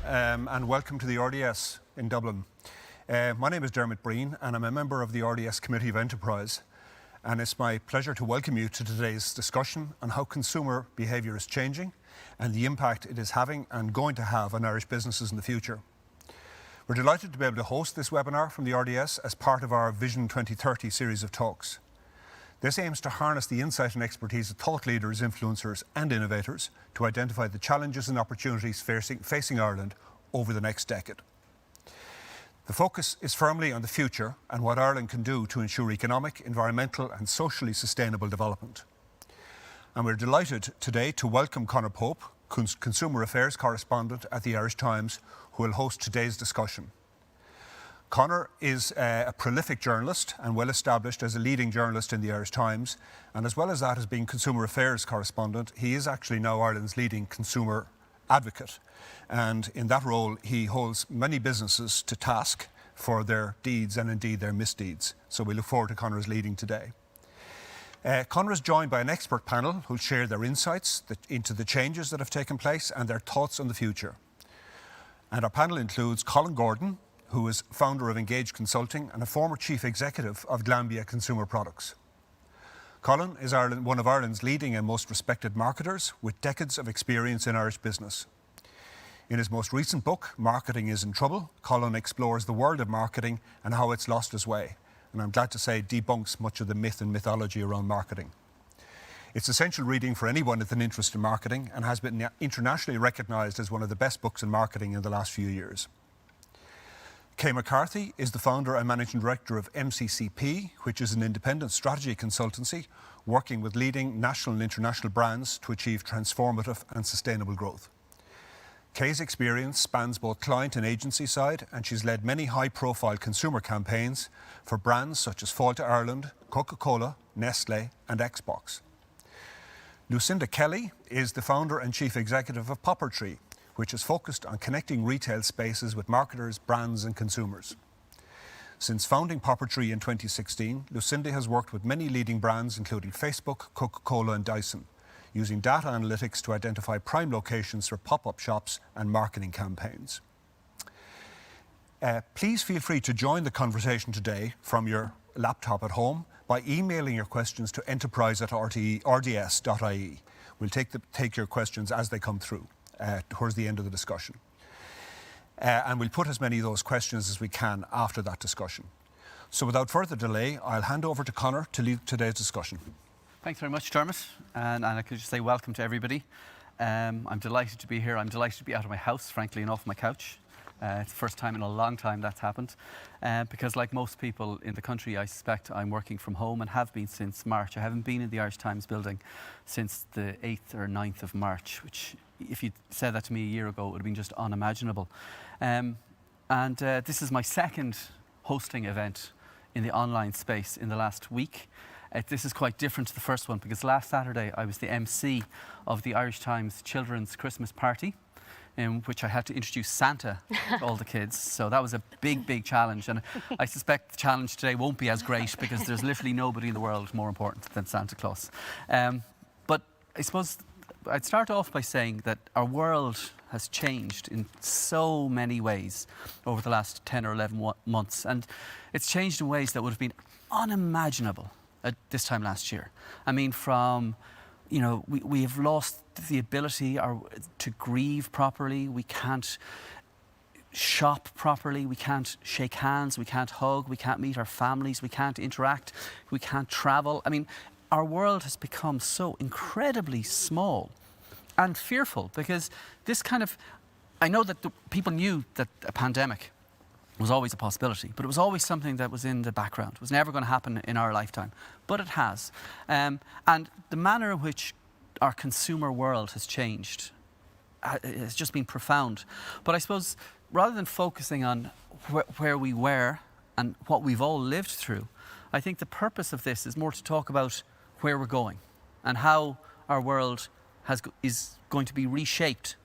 and welcome to the RDS in Dublin. My name is Dermot Breen and I'm a member of the RDS Committee of Enterprise, and it's my pleasure to welcome you to today's discussion on how consumer behaviour is changing and the impact it is having and going to have on Irish businesses in the future. We're delighted to be able to host this webinar from the RDS as part of our Vision 2030 series of talks. This aims to harness the insight and expertise of thought leaders, influencers and innovators to identify the challenges and opportunities facing Ireland over the next decade. The focus is firmly on the future and what Ireland can do to ensure economic, environmental and socially sustainable development. And we're delighted today to welcome Conor Pope, Consumer Affairs Correspondent at the Irish Times, who will host today's discussion. Conor is a prolific journalist and well established as a leading journalist in the Irish Times, and as well as that as being Consumer Affairs Correspondent, he is actually now Ireland's leading consumer advocate. And in that role he holds many businesses to task for their deeds and indeed their misdeeds. So we look forward to Conor's leading today. Conor is joined by an expert panel who'll share their insights into the changes that have taken place and their thoughts on the future. And our panel includes Colin Gordon, who is founder of Engage Consulting and a former chief executive of Glanbia Consumer Products. Colin is one of Ireland's leading and most respected marketers with decades of experience in Irish business. In his most recent book, Marketing is in Trouble, Colin explores the world of marketing and how it's lost its way, and I'm glad to say debunks much of the myth and mythology around marketing. It's essential reading for anyone with an interest in marketing and has been internationally recognised as one of the best books in marketing in the last few years. McCarthy is the founder and managing director of MCCP, which is an independent strategy consultancy working with leading national and international brands to achieve transformative and sustainable growth. Kay's experience spans both client and agency side, and she's led many high-profile consumer campaigns for brands such as Fáilte Ireland, Coca-Cola, Nestlé and Xbox. Lucinda Kelly is the founder and chief executive of Popertee, which is focused on connecting retail spaces with marketers, brands and consumers. Since founding Popertee in 2016, Lucinda has worked with many leading brands including Facebook, Coca-Cola and Dyson, using data analytics to identify prime locations for pop-up shops and marketing campaigns. Please feel free to join the conversation today from your laptop at home by emailing your questions to enterprise@rds.ie. We'll take your questions as they come through towards the end of the discussion. And we'll put as many of those questions as we can after that discussion. So without further delay, I'll hand over to Conor to lead today's discussion. Thanks very much, Dermot. And I could just say welcome to everybody. I'm delighted to be here. I'm delighted to be out of my house, frankly, and off my couch. It's the first time in a long time that's happened. Because like most people in the country, I suspect I'm working from home and have been since March. I haven't been in the Irish Times building since the 8th or 9th of March, which if you'd said that to me a year ago, it would have been just unimaginable. This is my second hosting event in the online space in the last week. This is quite different to the first one because last Saturday I was the MC of the Irish Times Children's Christmas Party, in which I had to introduce Santa to all the kids. So that was a big, big challenge. And I suspect the challenge today won't be as great because there's literally nobody in the world more important than Santa Claus. But I suppose I'd start off by saying that our world has changed in so many ways over the last 10 or 11 months. And it's changed in ways that would have been unimaginable at this time last year. I mean, from, you know, we have lost the ability to grieve properly. We can't shop properly. We can't shake hands. We can't hug. We can't meet our families. We can't interact. We can't travel. I mean, our world has become so incredibly small and fearful because this kind of, I know that people knew that a pandemic was always a possibility, but it was always something that was in the background. It was never going to happen in our lifetime, but it has. And the manner in which our consumer world has changed has just been profound. But I suppose rather than focusing on where we were and what we've all lived through, I think the purpose of this is more to talk about where we're going and how our world is going to be reshaped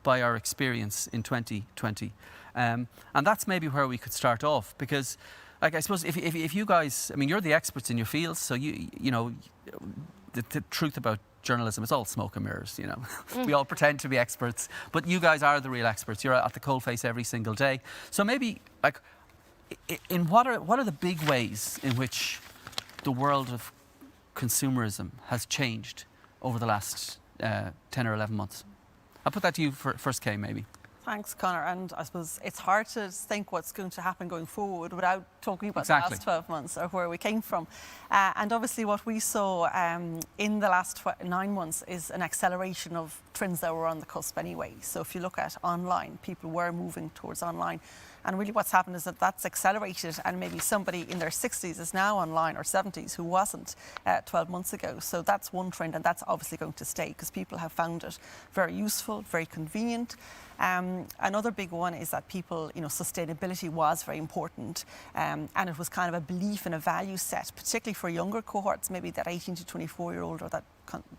by our experience in 2020. And that's maybe where we could start off because, like, I suppose if you guys, I mean, you're the experts in your fields, so you know the truth about journalism, it's all smoke and mirrors, you know. We all pretend to be experts, but you guys are the real experts. You're at the coalface every single day. So maybe, like, in what are the big ways in which the world of consumerism has changed over the last 10 or 11 months? I'll put that to you first, Kay, maybe. Thanks, Conor. And I suppose it's hard to think what's going to happen going forward without talking about Exactly. the last 12 months or where we came from. And obviously what we saw in the last 9 months is an acceleration of trends that were on the cusp anyway. So if you look at online, people were moving towards online. And really what's happened is that that's accelerated, and maybe somebody in their 60s is now online, or 70s, who wasn't 12 months ago. So that's one trend, and that's obviously going to stay because people have found it very useful, very convenient. Another big one is that people, you know, sustainability was very important, and it was kind of a belief and a value set, particularly for younger cohorts, maybe that 18 to 24-year-old or that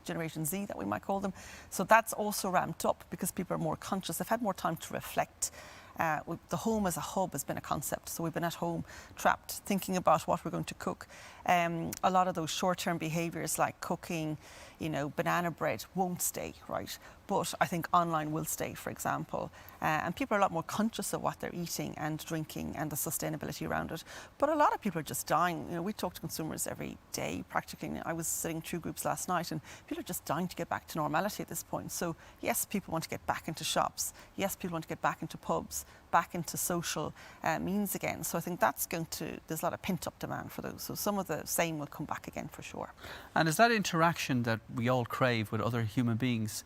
Generation Z that we might call them. So that's also ramped up because people are more conscious. They've had more time to reflect. The home as a hub has been a concept. So we've been at home, trapped, thinking about what we're going to cook. A lot of those short-term behaviours like cooking, you know, banana bread won't stay, right? But I think online will stay, for example. And people are a lot more conscious of what they're eating and drinking and the sustainability around it. But a lot of people are just dying. You know, we talk to consumers every day, practically. I was sitting through groups last night, and people are just dying to get back to normality at this point. So yes, people want to get back into shops. Yes, people want to get back into pubs, back into social means again. So I think that's there's a lot of pent-up demand for those. So some of the same will come back again for sure. And is that interaction that we all crave with other human beings,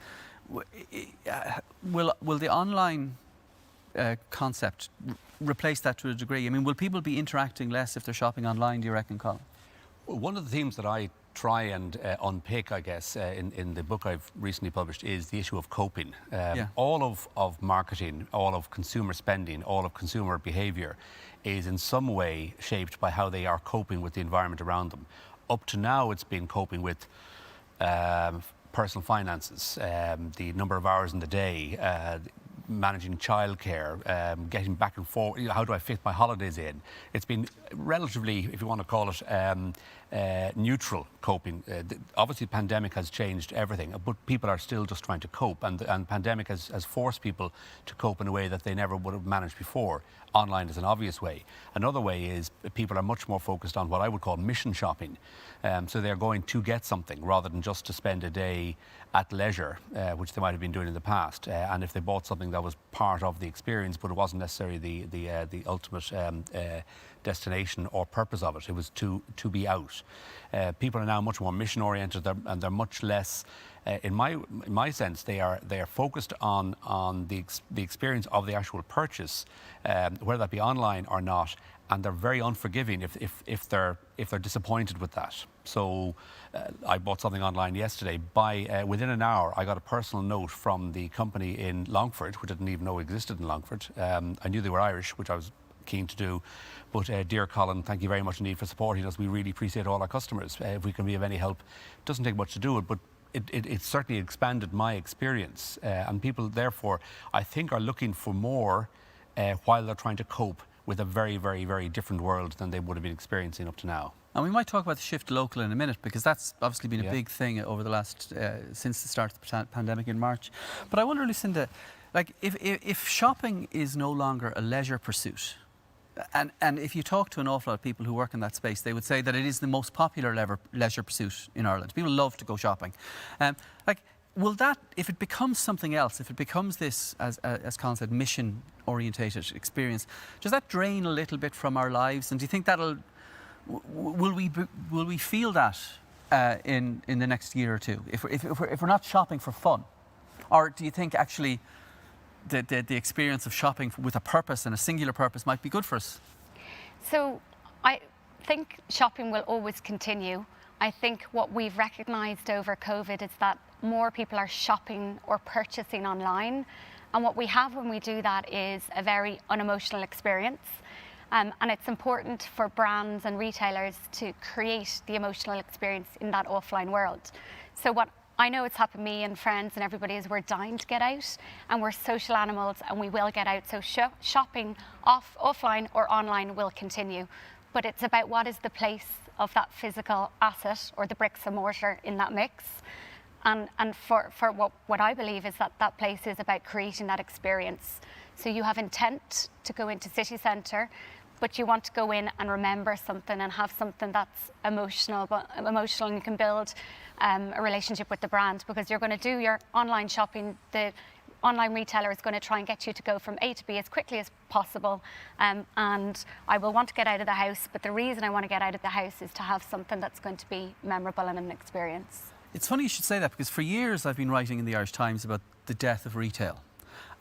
will the online concept replace that to a degree? I mean, will people be interacting less if they're shopping online, do you reckon, Colin? Well, one of the themes that I try and unpick, I guess, in the book I've recently published is the issue of coping. All of marketing, all of consumer spending, all of consumer behaviour is in some way shaped by how they are coping with the environment around them. Up to now, it's been coping with personal finances, the number of hours in the day, managing childcare, getting back and forth, you know, how do I fit my holidays in? It's been relatively, if you want to call it, neutral coping. Obviously, the pandemic has changed everything, but people are still just trying to cope, and the pandemic has forced people to cope in a way that they never would have managed before. Online is an obvious way. Another way is people are much more focused on what I would call mission shopping. So they're going to get something rather than just to spend a day at leisure, which they might have been doing in the past. And if they bought something that was part of the experience, but it wasn't necessarily the ultimate destination or purpose of it, it was to be out. People are now much more mission oriented, and they're much less. In my sense, they are focused on the experience of the actual purchase, whether that be online or not, and they're very unforgiving if they're disappointed with that. So I bought something online yesterday. Within an hour, I got a personal note from the company in Longford, which I didn't even know existed in Longford. I knew they were Irish, which I was keen to do. But dear Colin, thank you very much indeed for supporting us. We really appreciate all our customers. If we can be of any help, it doesn't take much to do it, but it certainly expanded my experience. And people, therefore, I think are looking for more while they're trying to cope with a very, very, very different world than they would have been experiencing up to now. And we might talk about the shift to local in a minute, because that's obviously been a big thing over the last, since the start of the pandemic in March. But I wonder, Lucinda, like if shopping is no longer a leisure pursuit, and if you talk to an awful lot of people who work in that space, they would say that it is the most popular leisure pursuit in Ireland. People love to go shopping. Will that, if it becomes something else, if it becomes this, as Colin said, mission-orientated experience, does that drain a little bit from our lives? And do you think will we feel that in the next year or two, if we're not shopping for fun? Or do you think actually the experience of shopping with a purpose and a singular purpose might be good for us? So I think shopping will always continue. I think what we've recognised over COVID is that more people are shopping or purchasing online. And what we have when we do that is a very unemotional experience. And it's important for brands and retailers to create the emotional experience in that offline world. So what I know it's happened to me and friends and everybody is we're dying to get out, and we're social animals and we will get out. So shopping offline or online will continue. But it's about what is the place of that physical asset or the bricks and mortar in that mix. And for what I believe is that place is about creating that experience. So you have intent to go into city centre, but you want to go in and remember something and have something that's emotional, and you can build a relationship with the brand, because you're going to do your online shopping. The online retailer is going to try and get you to go from A to B as quickly as possible, and I will want to get out of the house, but the reason I want to get out of the house is to have something that's going to be memorable and an experience. It's funny you should say that, because for years I've been writing in the Irish Times about the death of retail.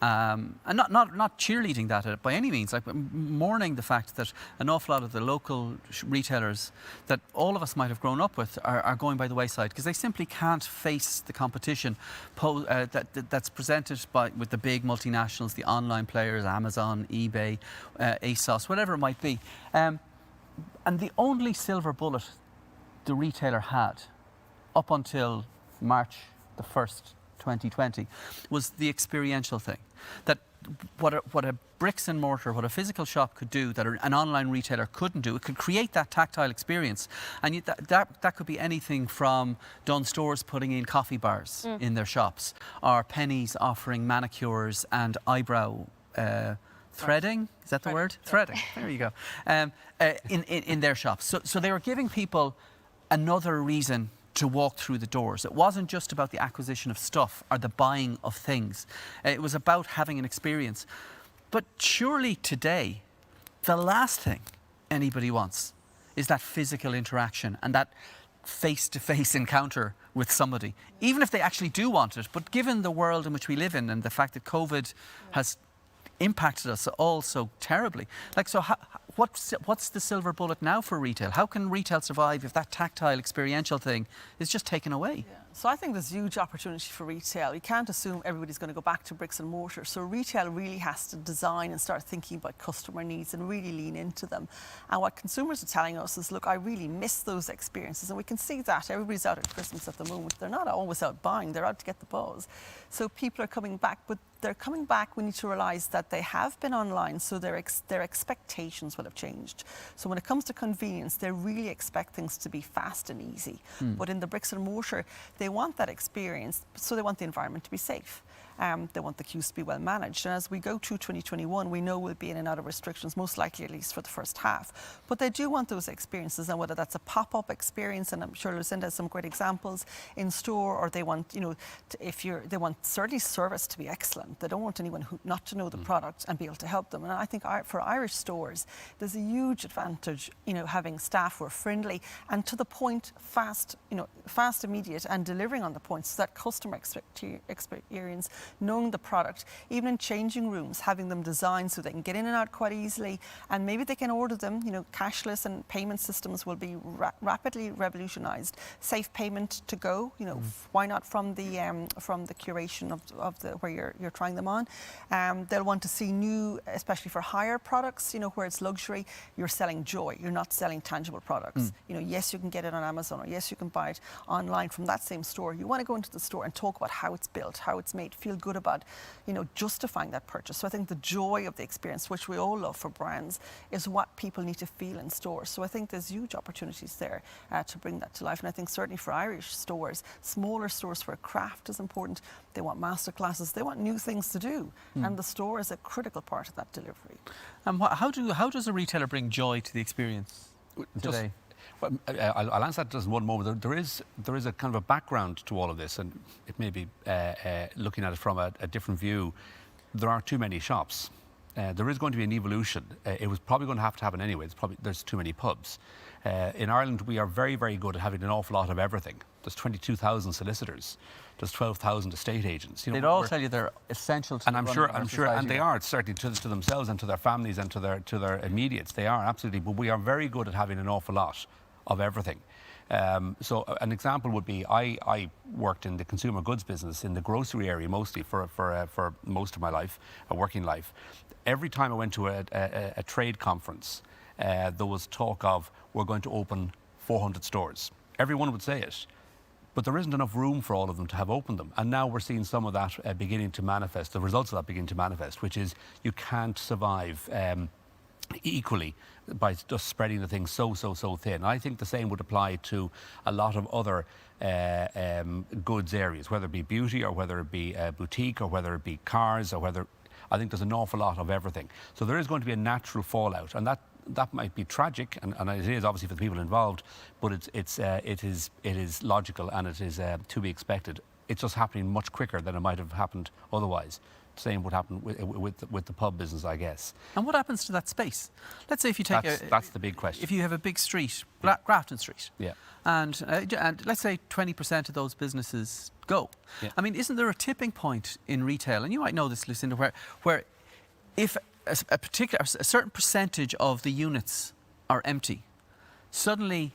And not cheerleading that by any means, like mourning the fact that an awful lot of the local retailers that all of us might have grown up with are going by the wayside, because they simply can't face the competition that's presented with the big multinationals, the online players, Amazon, eBay, ASOS, whatever it might be. And the only silver bullet the retailer had up until March the 1st, 2020, was the experiential thing. That what a bricks and mortar, what a physical shop could do that an online retailer couldn't do, it could create that tactile experience. And that could be anything from Dunn Stores putting in coffee bars in their shops, or Penny's offering manicures and eyebrow threading. Is that the word? Threading. There you go. In their shops. So they were giving people another reason to walk through the doors. It wasn't just about the acquisition of stuff or the buying of things. It was about having an experience. But surely today, the last thing anybody wants is that physical interaction and that face-to-face encounter with somebody, even if they actually do want it. But given the world in which we live in and the fact that COVID has impacted us all so terribly, what's the silver bullet now for retail? How can retail survive if that tactile experiential thing is just taken away? Yeah. So I think there's huge opportunity for retail. You can't assume everybody's going to go back to bricks and mortar. So retail really has to design and start thinking about customer needs and really lean into them. And what consumers are telling us is, look, I really miss those experiences. And we can see that. Everybody's out at Christmas at the moment. They're not always out buying. They're out to get the buzz. So people are coming back, but they're coming back. We need to realise that they have been online, so their expectations will have changed. So when it comes to convenience, they really expect things to be fast and easy. But in the bricks and mortar, they want that experience, so they want the environment to be safe. They want the queues to be well managed. And as we go to 2021, we know we'll be in and out of restrictions, most likely at least for the first half. But they do want those experiences, and whether that's a pop-up experience, and I'm sure Lucinda has some great examples in store, or they want, they want certainly service to be excellent. They don't want anyone not to know the product and be able to help them. And I think for Irish stores, there's a huge advantage, having staff who are friendly and to the point, fast, immediate, and delivering on the points, so that customer experience, knowing the product, even in changing rooms, having them designed so they can get in and out quite easily, and maybe they can order them. Cashless and payment systems will be rapidly revolutionised. Safe payment to go. Why not from the curation of the where you're trying them on. They'll want to see new, especially for higher products. Where it's luxury, you're selling joy. You're not selling tangible products. Yes, you can get it on Amazon, or yes, you can buy it online from that same store. You want to go into the store and talk about how it's built, how it's made, feel good about, justifying that purchase. So I think the joy of the experience, which we all love for brands, is what people need to feel in stores. So I think there's huge opportunities there to bring that to life. And I think certainly for Irish stores, smaller stores where craft is important, they want masterclasses, they want new things to do. And the store is a critical part of that delivery. And how does a retailer bring joy to the experience today? I'll answer that just in one moment. There is a kind of a background to all of this, and it may be looking at it from a different view. There are too many shops. There is going to be an evolution. It was probably going to have to happen anyway. There's too many pubs. In Ireland, we are very, very good at having an awful lot of everything. There's 22,000 solicitors. There's 12,000 estate agents. They'd all tell you they're essential to. And I'm sure, and they are certainly to themselves and to their families and to their immediates. They are absolutely. But we are very good at having an awful lot of everything. So an example would be I worked in the consumer goods business in the grocery area mostly for most of my life, a working life. Every time I went to a trade conference, there was talk of, we're going to open 400 stores. Everyone would say it. But there isn't enough room for all of them to have opened them. And now we're seeing some of that beginning to manifest, the results of that beginning to manifest, which is you can't survive equally by just spreading the thing so thin. I think the same would apply to a lot of other goods areas, whether it be beauty or whether it be boutique or whether it be cars or whether... I think there's an awful lot of everything. So there is going to be a natural fallout, and that might be tragic, and it is obviously for the people involved, but it is logical and it is to be expected. It's just happening much quicker than it might have happened otherwise. Same would happen with the pub business, I guess. And what happens to that space? Let's say if you take that's the big question. If you have a big street, Grafton Street, yeah, and let's say 20% of those businesses go. Yeah. I mean, isn't there a tipping point in retail? And you might know this, Lucinda, where if a certain percentage of the units are empty, suddenly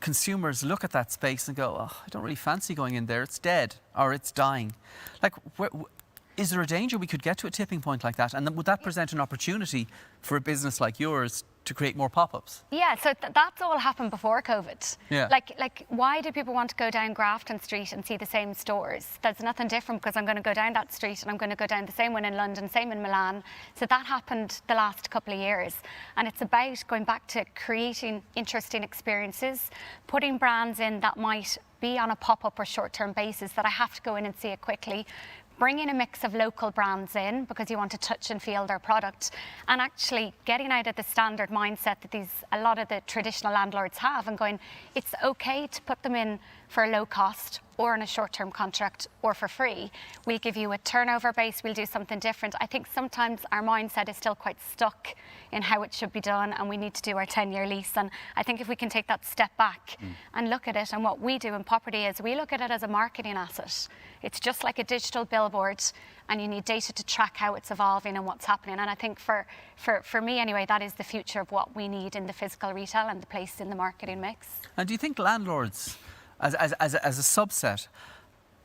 consumers look at that space and go, "Oh, I don't really fancy going in there. It's dead or it's dying." Like, is there a danger we could get to a tipping point like that? And would that present an opportunity for a business like yours to create more pop-ups? Yeah, so that's all happened before COVID. Yeah. Like, why do people want to go down Grafton Street and see the same stores? There's nothing different because I'm going to go down that street and I'm going to go down the same one in London, same in Milan. So that happened the last couple of years. And it's about going back to creating interesting experiences, putting brands in that might be on a pop-up or short-term basis that I have to go in and see it quickly, bringing a mix of local brands in because you want to touch and feel their product, and actually getting out of the standard mindset that a lot of the traditional landlords have and going, it's okay to put them in for a low cost or on a short-term contract or for free. We'll give you a turnover base, we'll do something different. I think sometimes our mindset is still quite stuck in how it should be done, and we need to do our 10-year lease. And I think if we can take that step back and look at it, and what we do in Popertee is we look at it as a marketing asset. It's just like a digital billboard, and you need data to track how it's evolving and what's happening. And I think for me anyway, that is the future of what we need in the physical retail and the place in the marketing mix. And do you think landlords, as a subset,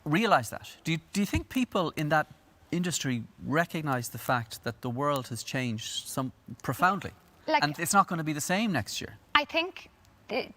realise that? Do you think people in that industry recognise the fact that the world has changed profoundly? And it's not going to be the same next year? I think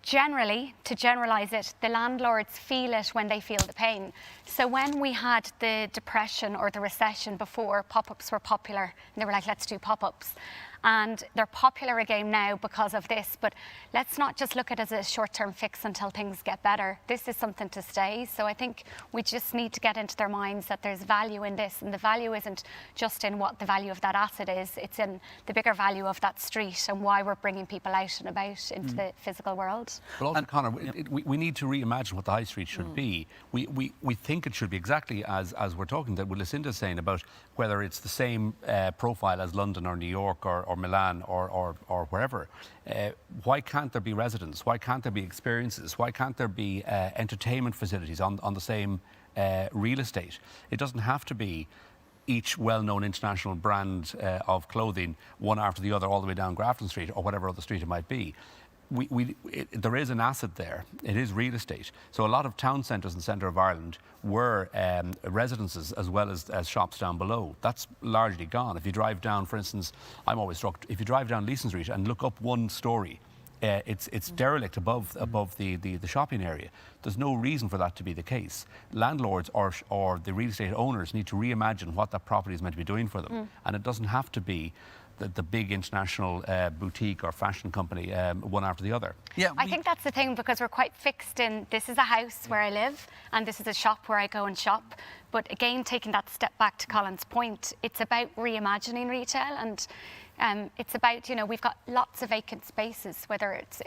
generally, to generalise it, the landlords feel it when they feel the pain. So when we had the depression or the recession before, pop-ups were popular, and they were like, let's do pop-ups. And they're popular again now because of this, but let's not just look at it as a short-term fix until things get better. This is something to stay. So I think we just need to get into their minds that there's value in this, and the value isn't just in what the value of that asset is, it's in the bigger value of that street and why we're bringing people out and about into the physical world. But also, Conor, we need to reimagine what the high street should be. We think it should be exactly as we're talking, that what Lucinda's saying about whether it's the same profile as London or New York or Milan or wherever. Why can't there be residents? Why can't there be experiences? Why can't there be entertainment facilities on the same real estate? It doesn't have to be each well-known international brand of clothing, one after the other, all the way down Grafton Street or whatever other street it might be. There is an asset there. It is real estate. So a lot of town centres in the centre of Ireland were residences as well as shops down below. That's largely gone. If you drive down, for instance, I'm always struck, if you drive down Leeson Street and look up one story, it's derelict above the shopping area. There's no reason for that to be the case. Landlords or the real estate owners need to reimagine what that property is meant to be doing for them. And it doesn't have to be the big international boutique or fashion company, one after the other. Yeah, I think that's the thing, because we're quite fixed in, this is a house where I live and this is a shop where I go and shop. But again, taking that step back to Colin's point, it's about reimagining retail, and it's about, we've got lots of vacant spaces, whether it's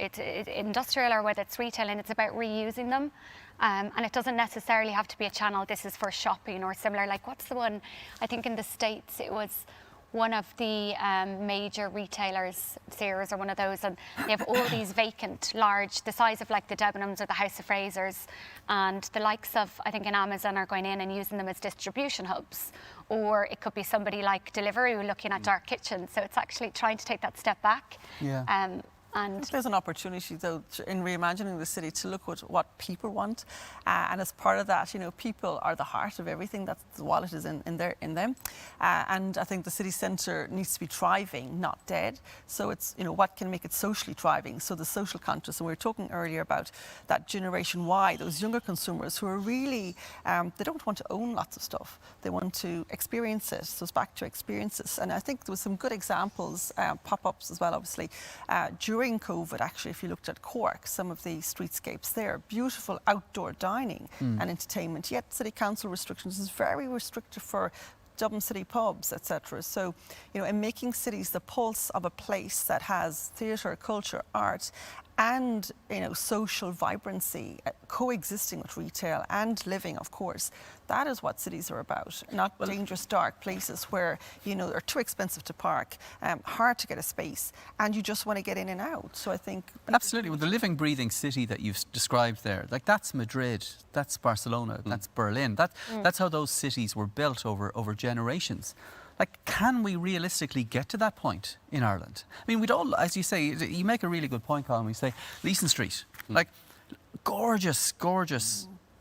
industrial or whether it's retail, and it's about reusing them. And it doesn't necessarily have to be a channel, this is for shopping or similar. Like, what's the one, I think in the States it was one of the major retailers, Sears or one of those, and they have all these vacant, large, the size of like the Debenhams or the House of Frasers, and the likes of, I think in Amazon, are going in and using them as distribution hubs. Or it could be somebody like Deliveroo looking at dark kitchens. So it's actually trying to take that step back. Yeah. I think there's an opportunity, though, in reimagining the city to look at what people want, and as part of that, people are the heart of everything. That's the wallet is in them, and I think the city centre needs to be thriving, not dead. So it's what can make it socially thriving. So the social conscious, and we were talking earlier about that Generation Y, those younger consumers who are really they don't want to own lots of stuff. They want to experience it. So it's back to experiences, and I think there was some good examples, pop-ups as well, obviously, during COVID. Actually, if you looked at Cork, some of the streetscapes there, beautiful outdoor dining and entertainment. Yet City Council restrictions is very restrictive for Dublin City pubs, etc. So, in making cities the pulse of a place that has theatre, culture, art, and social vibrancy coexisting with retail and living, of course, that is what cities are about. Not dangerous, dark places where are too expensive to park, hard to get a space, and you just want to get in and out. So I think absolutely. Well, the living, breathing city that you've described there, like that's Madrid, that's Barcelona, that's Berlin. That's how those cities were built over generations. Like, can we realistically get to that point in Ireland? I mean, we'd all, as you say, you make a really good point, Colin. We say Leeson Street, like gorgeous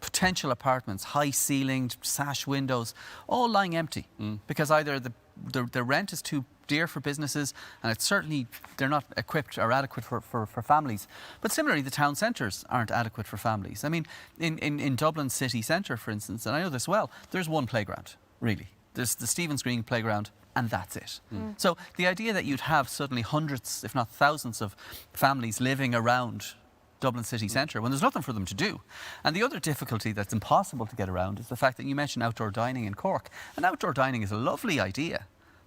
potential apartments, high ceilinged, sash windows, all lying empty because either the rent is too dear for businesses, and it's certainly they're not equipped or adequate for families. But similarly, the town centres aren't adequate for families. I mean, in Dublin city centre, for instance, and I know this well, there's one playground, really. There's the Stephen's Green playground, and that's it. So the idea that you'd have suddenly hundreds, if not thousands, of families living around Dublin city centre when there's nothing for them to do. And the other difficulty that's impossible to get around is the fact that you mentioned outdoor dining in Cork. And outdoor dining is a lovely idea,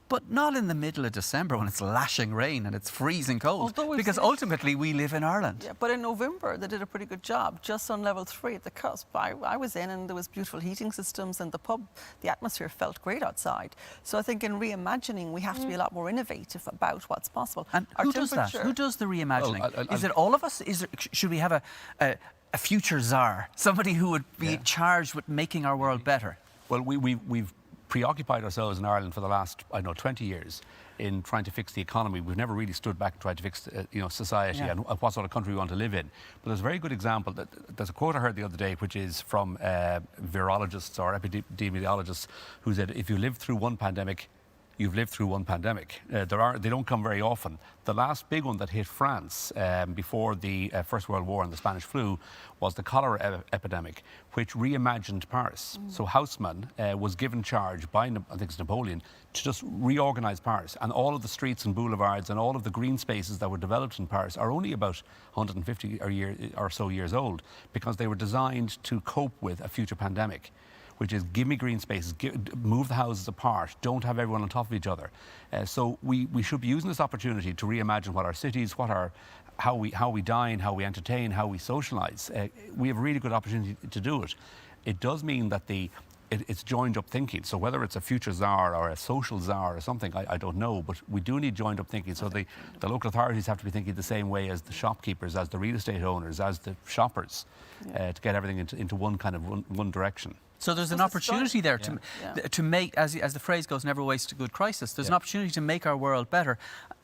but not in the middle of December when it's lashing rain and it's freezing cold. Because ultimately we live in Ireland. Yeah, but in November they did a pretty good job just on level 3 at the cusp. I was in and there was beautiful heating systems, and the pub, the atmosphere felt great outside. So I think in reimagining we have to be a lot more innovative about what's possible. And who does that? Who does the reimagining? Is it all of us? Should we have a future czar? Somebody who would be charged with making our world better? Well, we've preoccupied ourselves in Ireland for the last, 20 years in trying to fix the economy. We've never really stood back and tried to fix, society and what sort of country we want to live in. But there's a very good example. There's a quote I heard the other day, which is from virologists or epidemiologists, who said, if you live through one pandemic, you've lived through one pandemic. They don't come very often. The last big one that hit France before the First World War and the Spanish flu was the cholera epidemic, which reimagined Paris. So Haussmann was given charge by, I think it's Napoleon, to just reorganise Paris. And all of the streets and boulevards and all of the green spaces that were developed in Paris are only about 150 or so years old, because they were designed to cope with a future pandemic, which is give me green spaces, move the houses apart, don't have everyone on top of each other. So we should be using this opportunity to reimagine what our cities, how we dine, how we entertain, how we socialise. We have a really good opportunity to do it. It does mean that it's joined up thinking. So whether it's a future czar or a social czar or something, I don't know, but we do need joined up thinking. So the local authorities have to be thinking the same way as the shopkeepers, as the real estate owners, as the shoppers, to get everything into one direction. So there's an opportunity there to make, as the phrase goes, never waste a good crisis. There's an opportunity to make our world better.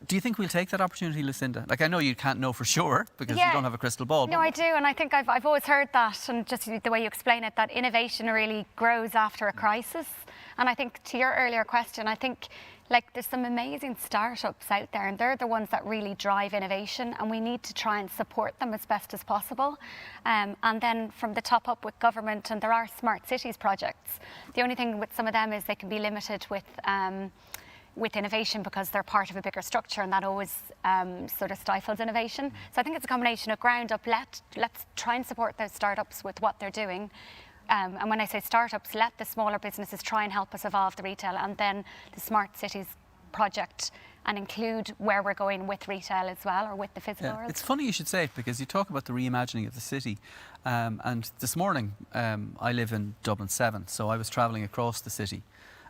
Do you think we'll take that opportunity, Lucinda? Like, I know you can't know for sure because you don't have a crystal ball. No, I do, and I think I've always heard that, and just the way you explain it, that innovation really grows after a crisis. And I think to your earlier question, I think there's some amazing startups out there, and they're the ones that really drive innovation, and we need to try and support them as best as possible. And then from the top up with government, and there are smart cities projects. The only thing with some of them is they can be limited with innovation because they're part of a bigger structure, and that always sort of stifles innovation. So I think it's a combination of ground up. Let's try and support those startups with what they're doing. And when I say startups, let the smaller businesses try and help us evolve the retail, and then the Smart Cities project, and include where we're going with retail as well, or with the physical world. It's funny you should say it, because you talk about the reimagining of the city. And this morning, I live in Dublin 7, so I was travelling across the city.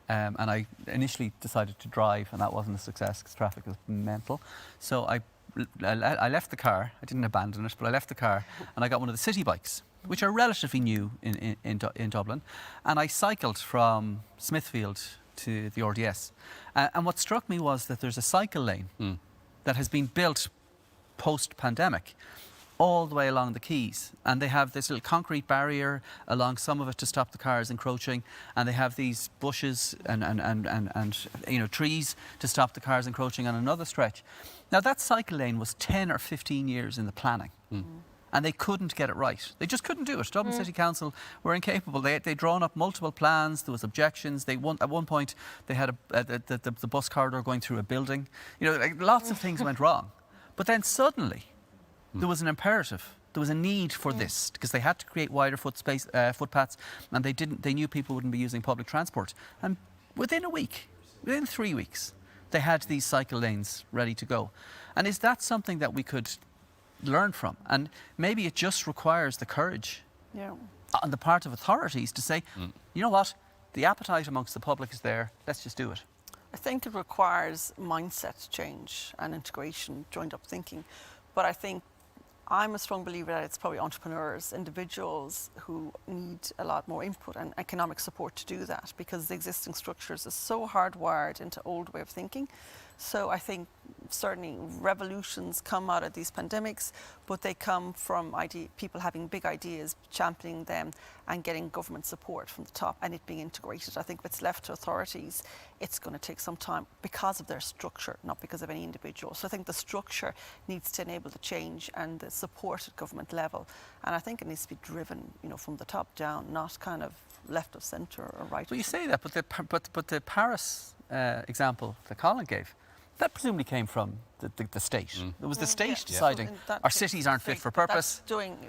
And I initially decided to drive, and that wasn't a success because traffic was mental. So I left the car. I didn't abandon it, but I left the car, and I got one of the city bikes, which are relatively new in Dublin. And I cycled from Smithfield to the RDS. And what struck me was that there's a cycle lane that has been built post-pandemic, all the way along the quays, and they have this little concrete barrier along some of it to stop the cars encroaching, and they have these bushes and trees to stop the cars encroaching on another stretch. Now that cycle lane was 10 or 15 years in the planning. And they couldn't get it right. They just couldn't do it. Dublin City Council were incapable. They'd drawn up multiple plans. There was objections. At one point, they had the bus corridor going through a building. Lots of things went wrong. But then suddenly, there was an imperative. There was a need for this because they had to create wider footpaths, and they knew people wouldn't be using public transport. And within 3 weeks, they had these cycle lanes ready to go. And is that something that we could learn from? And maybe it just requires the courage on the part of authorities to say, you know what, the appetite amongst the public is there, let's just do it. I think it requires mindset change and integration, joined up thinking. But I think I'm a strong believer that it's probably entrepreneurs, individuals who need a lot more input and economic support to do that, because the existing structures are so hardwired into old way of thinking. So I think certainly revolutions come out of these pandemics, but they come from people having big ideas, championing them and getting government support from the top and it being integrated. I think if it's left to authorities, it's going to take some time because of their structure, not because of any individual. So I think the structure needs to enable the change and the support at government level. And I think it needs to be driven, from the top down, not kind of left of centre or right. Well, you say that, but the Paris example that Colin gave, that presumably came from the state. It was the state deciding our cities aren't fit for purpose.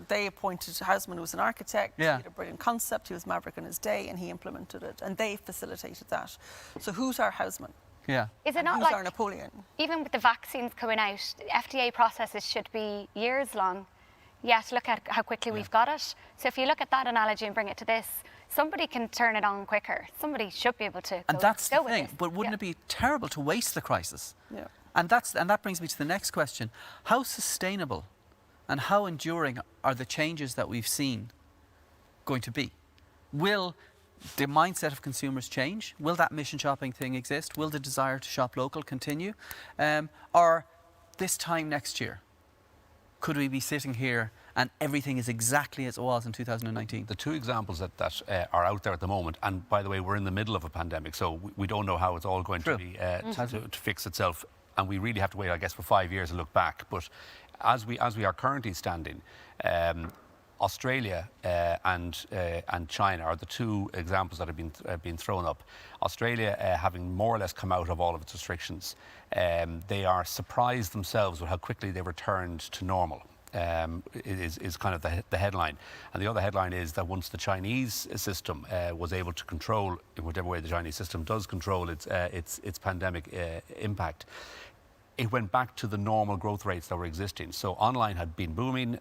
They appointed Houseman, who was an architect. Yeah. He had a brilliant concept. He was maverick in his day, and he implemented it. And they facilitated that. So who's our Houseman? Yeah. Is it not who's like our Napoleon? Even with the vaccines coming out, FDA processes should be years long. Yet look at how quickly we've got it. So if you look at that analogy and bring it to this, somebody can turn it on quicker. Somebody should be able to. And that's the thing. But wouldn't it be terrible to waste the crisis? Yeah. And that brings me to the next question: how sustainable and how enduring are the changes that we've seen going to be? Will the mindset of consumers change? Will that mission shopping thing exist? Will the desire to shop local continue? Or this time next year, could we be sitting here and everything is exactly as it was in 2019? The two examples that are out there at the moment, and by the way, we're in the middle of a pandemic, so we don't know how it's all going to be to fix itself, and we really have to wait, I guess, for 5 years and look back. But as we are currently standing, Australia and China are the two examples that have been thrown up. Australia, having more or less come out of all of its restrictions, they are surprised themselves with how quickly they returned to normal. Is kind of the headline. And the other headline is that once the Chinese system was able to control, in whatever way the Chinese system does control its pandemic impact, it went back to the normal growth rates that were existing. So online had been booming.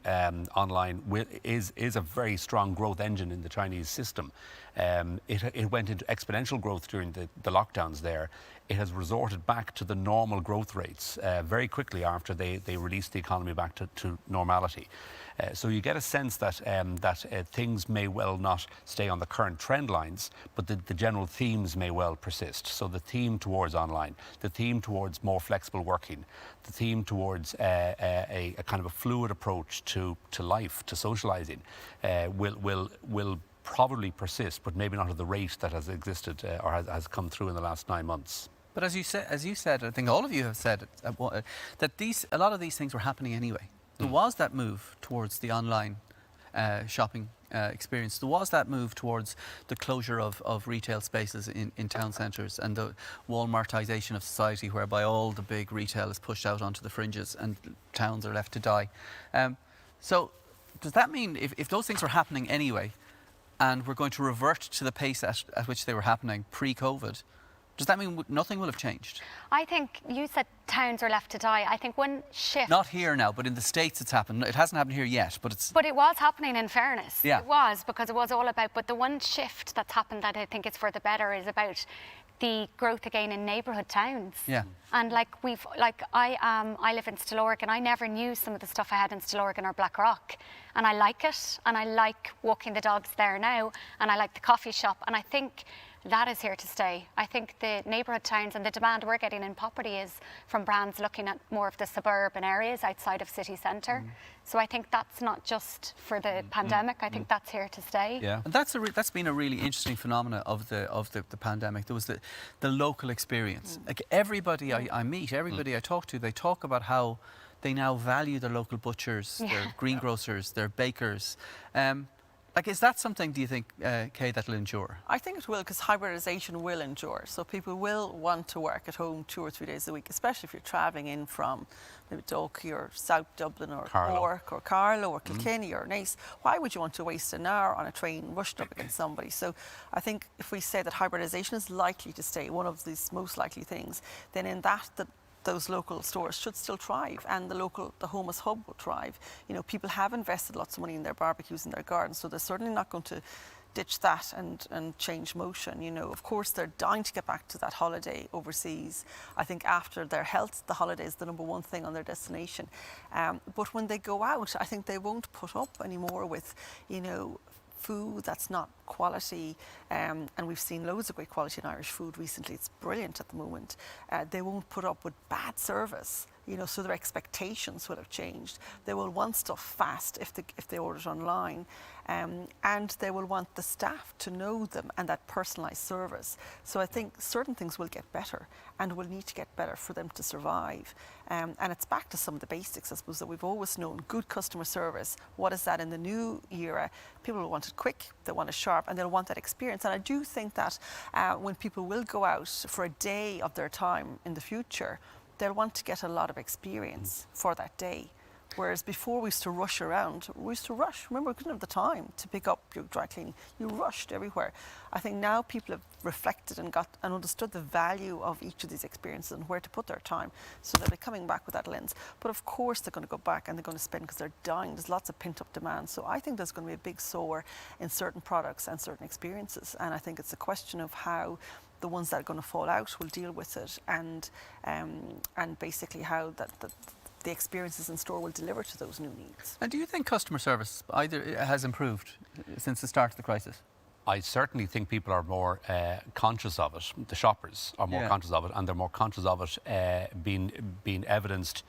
Online is a very strong growth engine in the Chinese system. It went into exponential growth during the lockdowns there. It has resorted back to the normal growth rates very quickly after they released the economy back to normality. So you get a sense that things may well not stay on the current trend lines, but the general themes may well persist. So the theme towards online, the theme towards more flexible working, the theme towards a kind of a fluid approach to life, to socialising, will probably persist, but maybe not at the rate that has existed or has come through in the last 9 months. But as you said, I think all of you have said that a lot of these things were happening anyway. There was that move towards the online shopping experience. There was that move towards the closure of retail spaces in town centres and the Walmartisation of society, whereby all the big retail is pushed out onto the fringes and towns are left to die. So does that mean if those things were happening anyway and we're going to revert to the pace at which they were happening pre-COVID, does that mean nothing will have changed? I think you said towns are left to die. I think one shift... Not here now, but in the States it's happened. It hasn't happened here yet, but it's... But it was happening, in fairness. Yeah. It was, because it was all about... But the one shift that's happened that I think is for the better is about the growth again in neighbourhood towns. Yeah. And I live in Stillorgan, and I never knew some of the stuff I had in Stillorgan or Blackrock. And I like it, and I like walking the dogs there now, and I like the coffee shop. And I think that is here to stay. I think the neighbourhood towns and the demand we're getting in Popertee is from brands looking at more of the suburban areas outside of city centre. So I think that's not just for the pandemic. I think that's here to stay. Yeah, and that's been a really interesting phenomena of the pandemic. There was the local experience. Like everybody I meet, everybody I talk to, they talk about how they now value their local butchers, their greengrocers, their bakers. Like, is that something, do you think, Kay, that'll endure? I think it will, because hybridisation will endure. So people will want to work at home 2 or 3 days a week, especially if you're travelling in from maybe Dalkey or South Dublin or Cork or Carlow or Kilkenny or Naas. Why would you want to waste an hour on a train rushed up against somebody? So I think if we say that hybridisation is likely to stay, one of these most likely things, then in that those local stores should still thrive, and the home as hub will thrive. You know, people have invested lots of money in their barbecues in their gardens, so they're certainly not going to ditch that and change motion. You know, of course, they're dying to get back to that holiday overseas. I think after their health, the holiday is the number one thing on their destination. But when they go out, I think they won't put up anymore with, you know, food that's not quality, and we've seen loads of great quality in Irish food recently. It's brilliant at the moment. They won't put up with bad service, you know, so their expectations will have changed. They will want stuff fast if they order it online, and they will want the staff to know them and that personalised service. So I think certain things will get better and will need to get better for them to survive. And it's back to some of the basics, I suppose, that we've always known. Good customer service. What is that in the new era? People will want it quick, they want it sharp, and they'll want that experience. And I do think that when people will go out for a day of their time in the future, they'll want to get a lot of experience for that day. Whereas before we used to rush around, remember, we couldn't have the time to pick up your dry cleaning. You rushed everywhere. I think now people have reflected and understood the value of each of these experiences and where to put their time, so that they're coming back with that lens. But of course they're going to go back and they're going to spend because they're dying. There's lots of pent-up demand. So I think there's going to be a big soar in certain products and certain experiences. And I think it's a question of how the ones that are going to fall out will deal with it, and basically how the experiences in store will deliver to those new needs. And do you think customer service has improved since the start of the crisis? I certainly think people are more conscious of it. The shoppers are more conscious of it, and they're more conscious of it being evidenced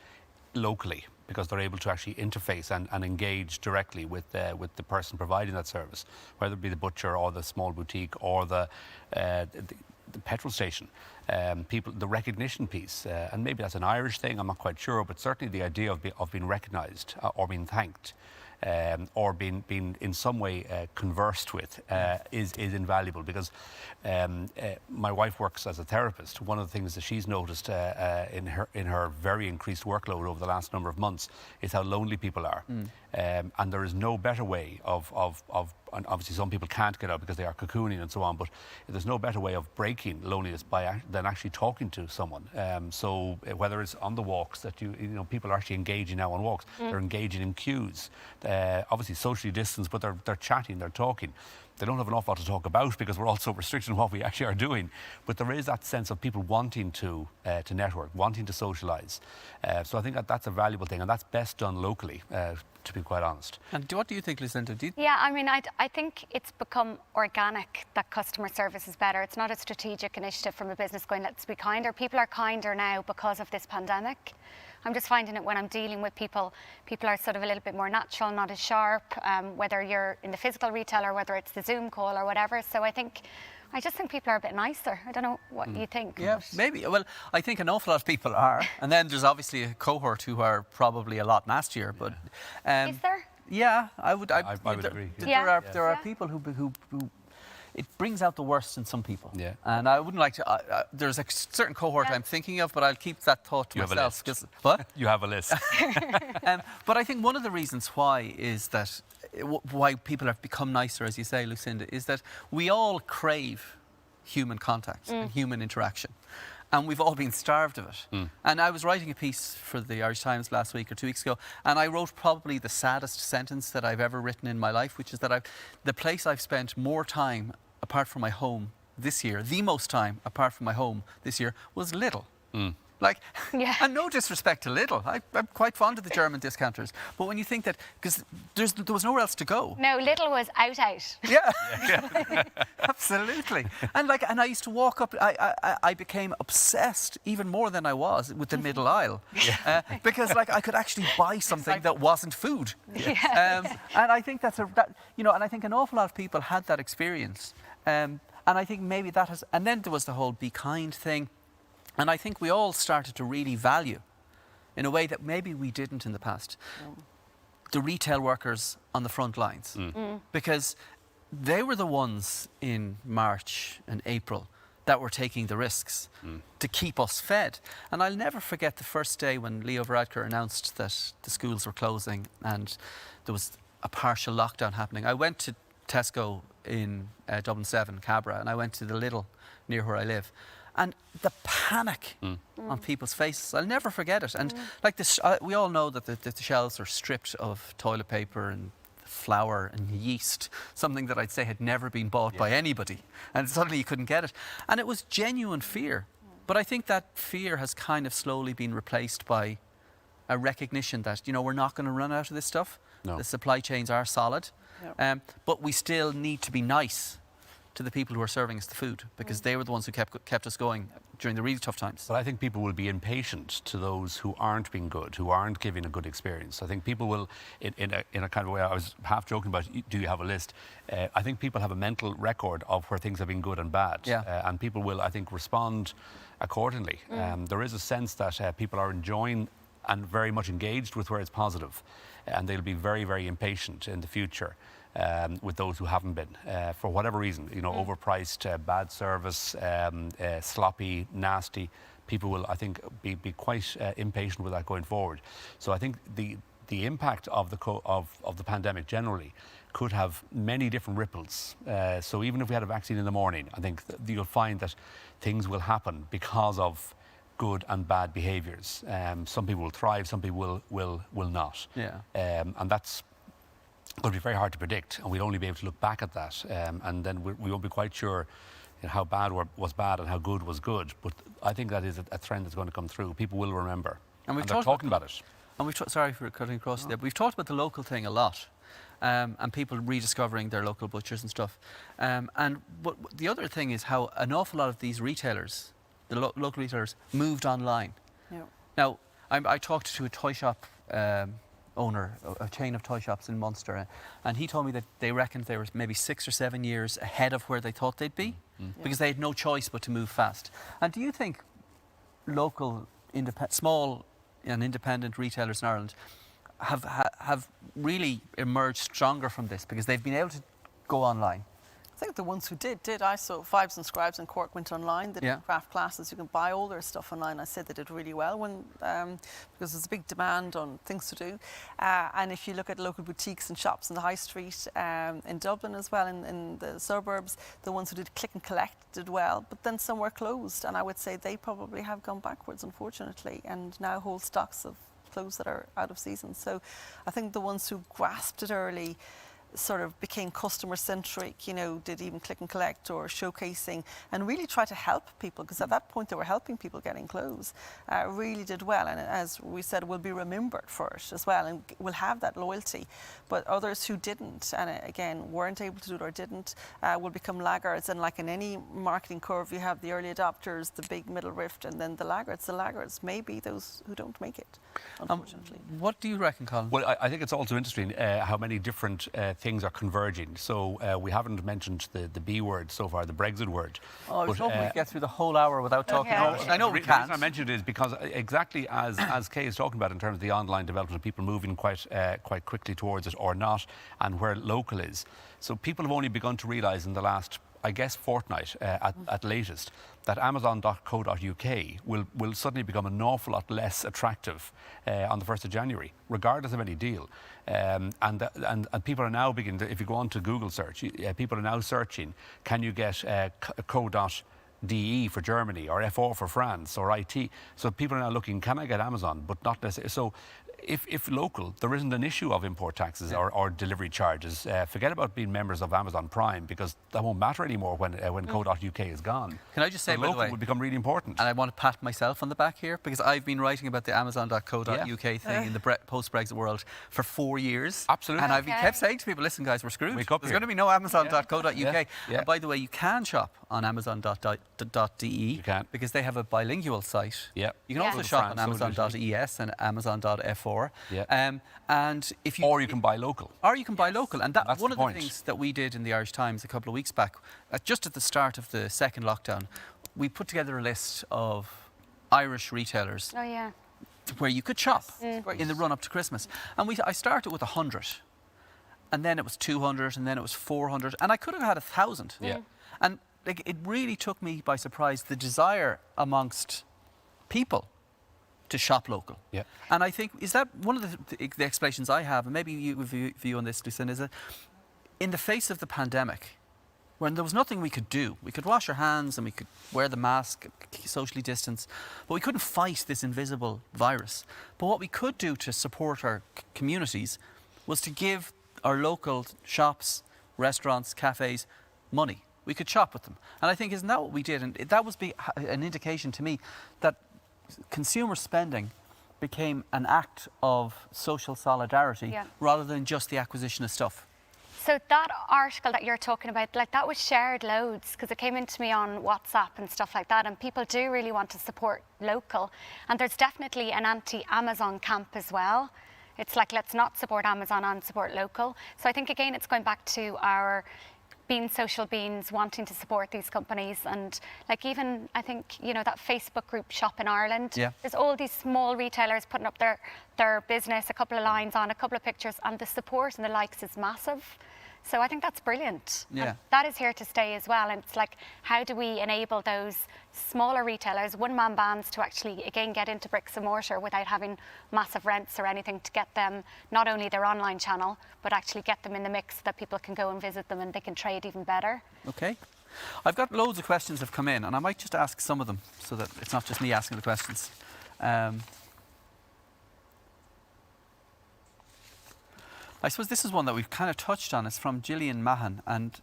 locally, because they're able to actually interface and engage directly with the person providing that service, whether it be the butcher or the small boutique or the petrol station. The recognition piece, and maybe that's an Irish thing, I'm not quite sure, but certainly the idea of being recognised or being thanked, or being in some way conversed with, is invaluable, because my wife works as a therapist. One of the things that she's noticed in her very increased workload over the last number of months is how lonely people are. And there is no better way of and obviously some people can't get out because they are cocooning and so on, but there's no better way of breaking loneliness than actually talking to someone. So whether it's on the walks that you know people are actually engaging now on walks, they're engaging in queues, obviously socially distanced, but they're chatting, they're talking. They don't have an awful lot to talk about because we're also restricted in what we actually are doing. But there is that sense of people wanting to network, wanting to socialise. So I think that's a valuable thing, and that's best done locally, to be quite honest. And what do you think, Lucinda? Yeah, I mean, I think it's become organic that customer service is better. It's not a strategic initiative from a business going, let's be kinder. People are kinder now because of this pandemic. I'm just finding it when I'm dealing with people are sort of a little bit more natural, not as sharp, whether you're in the physical retail or whether it's the Zoom call or whatever. So I just think people are a bit nicer. I don't know what you think. Yeah, maybe. Well, I think an awful lot of people are. And then there's obviously a cohort who are probably a lot nastier. But is there? Yeah, I would agree. There are people who it brings out the worst in some people. Yeah. And I wouldn't like to... there's a certain cohort I'm thinking of, but I'll keep that thought to myself. Have a list. What? You have a list. But I think one of the reasons why is that... why people have become nicer, as you say, Lucinda, is that we all crave human contact and human interaction. And we've all been starved of it. And I was writing a piece for the Irish Times last week or 2 weeks ago, and I wrote probably the saddest sentence that I've ever written in my life, which is that the place I've spent more time apart from my home this year, the most time apart from my home this year, was Lidl. Like, Yeah. and no disrespect to Lidl. I'm quite fond of the German discounters. But when you think that, because there was nowhere else to go. No, Lidl was out. Yeah, absolutely. And I used to walk up. I became obsessed even more than I was with the middle aisle, because I could actually buy something that wasn't food. Yeah. And I think and I think an awful lot of people had that experience. And I think maybe that has. And then there was the whole be kind thing, and I think we all started to really value, in a way that maybe we didn't in the past, the retail workers on the front lines, because they were the ones in March and April that were taking the risks to keep us fed. And I'll never forget the first day when Leo Varadkar announced that the schools were closing and there was a partial lockdown happening. I went to Tesco in Dublin 7, Cabra, and I went to the Lidl near where I live. And the panic on people's faces, I'll never forget it. And we all know that the shelves are stripped of toilet paper and flour and yeast, something that I'd say had never been bought by anybody. And suddenly you couldn't get it. And it was genuine fear. But I think that fear has kind of slowly been replaced by a recognition that, we're not going to run out of this stuff. No. The supply chains are solid. Yep. But we still need to be nice to the people who are serving us the food, because they were the ones who kept us going during the really tough times. But I think people will be impatient to those who aren't being good, who aren't giving a good experience. I think people will, in a kind of way, I was half joking about, do you have a list? I think people have a mental record of where things have been good and bad. And people will, I think, respond accordingly. There is a sense that people are enjoying and very much engaged with where it's positive. And they'll be very, very impatient in the future. With those who haven't been, for whatever reason, overpriced, bad service, sloppy, nasty. People will, I think, be quite impatient with that going forward. So I think the impact of the pandemic generally could have many different ripples. So even if we had a vaccine in the morning, I think you'll find that things will happen because of good and bad behaviours. Some people will thrive, some people will not. And that's going to be very hard to predict, and we'll only be able to look back at that, and then we won't be quite sure how bad was bad and how good was good. But I think that is a trend that's going to come through. People will remember, and they're talking about it. And sorry for cutting across there, but we've talked about the local thing a lot, and people rediscovering their local butchers and stuff. But the other thing is how an awful lot of these retailers, the local retailers, moved online. Now, I talked to a toy shop owner, a chain of toy shops in Munster, and he told me that they reckoned they were maybe 6 or 7 years ahead of where they thought they'd be, because they had no choice but to move fast. And do you think local, small and independent retailers in Ireland have really emerged stronger from this because they've been able to go online? I think the ones who did. I saw Fives and Scribes in Cork went online. They did craft classes. You can buy all their stuff online. I said they did really well because there's a big demand on things to do. And if you look at local boutiques and shops in the high street, in Dublin as well, in the suburbs, the ones who did click and collect did well. But then some were closed, and I would say they probably have gone backwards, unfortunately, and now hold stocks of clothes that are out of season. So I think the ones who grasped it early sort of became customer centric, did even click and collect or showcasing, and really try to help people, because at that point they were helping people getting clothes, really did well. And as we said, will be remembered for it as well, and will have that loyalty. But others who didn't, and again weren't able to do it or didn't, will become laggards. And like in any marketing curve, you have the early adopters, the big middle rift, and then the laggards. The laggards may be those who don't make it, unfortunately. What do you reckon, Colin? Well, I think it's also interesting how many different things are converging. So we haven't mentioned the B word so far, the Brexit word. Oh, I was hoping we'd get through the whole hour without talking about it. I know we can't. The reason I mentioned it is because exactly as Kay is talking about in terms of the online development of people moving quite quickly towards it or not, and where local is. So people have only begun to realise in the last, I guess, fortnight at latest, that Amazon.co.uk will suddenly become an awful lot less attractive on the 1st of January, regardless of any deal. And people are now beginning to, if you go on to Google search, people are now searching, can you get co.de for Germany, or FR for France, or IT? So people are now looking, can I get Amazon, but not necessarily. So if local, there isn't an issue of import taxes or delivery charges. Forget about being members of Amazon Prime, because that won't matter anymore when co.uk is gone. Can I just say, so by the local way, would become really important. and I want to pat myself on the back here, because I've been writing about the Amazon.co.uk thing in the post-Brexit world for 4 years. Absolutely. And I've kept saying to people, listen, guys, we're screwed. Wake up There's here. going to be no Amazon.co.uk. Yeah. And by the way, you can shop on Amazon.de. You can. Because they have a bilingual site. Yeah. You can also In shop on France, so Amazon.es and Amazon.fr. Yeah. And if you Or you can buy local. Or you can buy local. And that's one the of the point. things that we did in the Irish Times a couple of weeks back, just at the start of the second lockdown. We put together a list of Irish retailers Oh, yeah. where you could shop in the run-up to Christmas. And I started with 100. And then it was 200, and then it was 400. And I could have had 1,000. Yeah. And it really took me by surprise, the desire amongst people to shop local. Yeah. And I think, is that one of the explanations I have, and maybe you have a view on this, Lucinda, is that in the face of the pandemic, when there was nothing we could do, we could wash our hands and we could wear the mask, socially distance, but we couldn't fight this invisible virus. But what we could do to support our communities was to give our local shops, restaurants, cafes, money. We could shop with them. And I think, isn't that what we did? And that was an indication to me that consumer spending became an act of social solidarity rather than just the acquisition of stuff. So that article that you're talking about, like, that was shared loads, because it came into me on WhatsApp and stuff like that, and people do really want to support local. And there's definitely an anti-Amazon camp as well. It's like, let's not support Amazon and support local. So I think, again, it's going back to our being social beings, wanting to support these companies. And like, even I think, you know, that Facebook group Shop in Ireland, there's all these small retailers putting up their business, a couple of lines on, a couple of pictures, and the support and the likes is massive. So I think that's brilliant. Yeah. And that is here to stay as well. And it's like, how do we enable those smaller retailers, one-man bands, to actually, again, get into bricks and mortar without having massive rents or anything, to get them not only their online channel, but actually get them in the mix so that people can go and visit them and they can trade even better. Okay. I've got loads of questions that have come in, and I might just ask some of them so that it's not just me asking the questions. I suppose this is one that we've kind of touched on. It's from Gillian Mahan, and